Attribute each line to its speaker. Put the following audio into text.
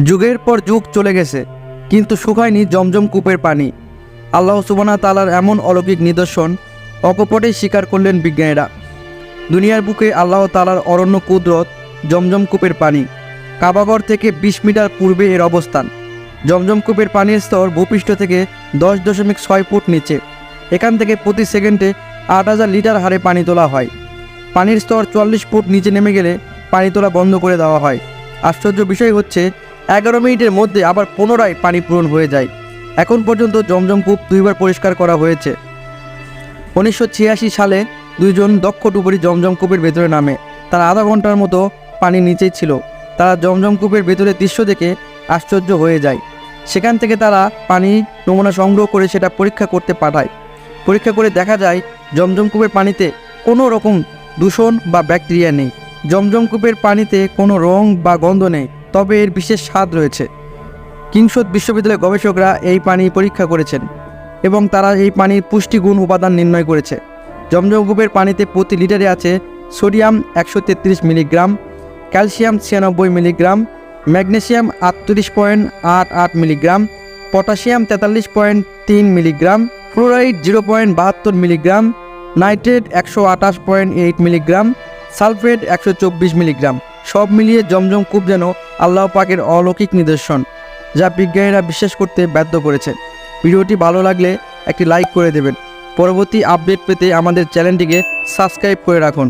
Speaker 1: যুগের পর যুগ চলে গেছে, কিন্তু শুকায়নি জমজম কূপের পানি। আল্লাহ সুবহানাহু তাআলার এমন অলৌকিক নিদর্শন অকপটেই স্বীকার করলেন বিজ্ঞানীরা। দুনিয়ার বুকে আল্লাহ তাআলার অরণ্য কুদরত জমজম কূপের পানি। কাবাগর থেকে ২০ মিটার পূর্বে এর অবস্থান। জমজম কূপের পানির স্তর ভূপৃষ্ঠ থেকে 10.6 ফুট নিচে। এখান থেকে প্রতি সেকেন্ডে ৮,০০০ লিটার হারে পানি তোলা হয়। পানির স্তর ৪০ ফুট নিচে নেমে গেলে পানি তোলা বন্ধ করে দেওয়া হয়। আশ্চর্য বিষয় হচ্ছে ১১ মিনিটের মধ্যে আবার পুনরায় পানি পূরণ হয়ে যায়। এখন পর্যন্ত জমজম কূপ ২বার পরিষ্কার করা হয়েছে। ১৯৮৬ সালে ২ জন দক্ষ ডুবুরি জমজম কূপের ভেতরে নামে। তারা আধা ঘন্টার মতো পানি নিচেই ছিল। তারা জমজম কূপের ভেতরে দৃশ্য দেখে আশ্চর্য হয়ে যায়। সেখান থেকে তারা পানি নমুনা সংগ্রহ করে সেটা পরীক্ষা করতে পাঠায়। পরীক্ষা করে দেখা যায় জমজম কূপের পানিতে কোনো রকম দূষণ বা ব্যাকটেরিয়া নেই। জমজম কূপের পানিতে কোনো রং বা গন্ধ নেই, তবে এর বিশেষ স্বাদ রয়েছে। কিংসদ বিশ্ববিদ্যালয়ের গবেষকরা এই পানি পরীক্ষা করেছেন এবং তারা এই পানির পুষ্টিগুণ উপাদান নির্ণয় করেছে। জমজম কূপের পানিতে প্রতি লিটারে আছে sodium ১৩৩ milligram, calcium ৯৬ milligram, magnesium ৩৮.৮৮ milligram, potassium ৪৩.৩ milligram, fluoride 0.৭২ milligram, nitrate ১২৮.৮ milligram, sulphate ১২৪ milligram. সব মিলিয়ে জমজম কূপ যেন আল্লাহ পাকের অলৌকিক নিদর্শন, যা বিজ্ঞানীরা বিশ্বাস করতে বাধ্য করেছে। ভিডিওটি ভালো লাগলে একটি লাইক করে দেবেন। পরবর্তী আপডেট পেতে আমাদের চ্যানেলটিকে সাবস্ক্রাইব করে রাখুন।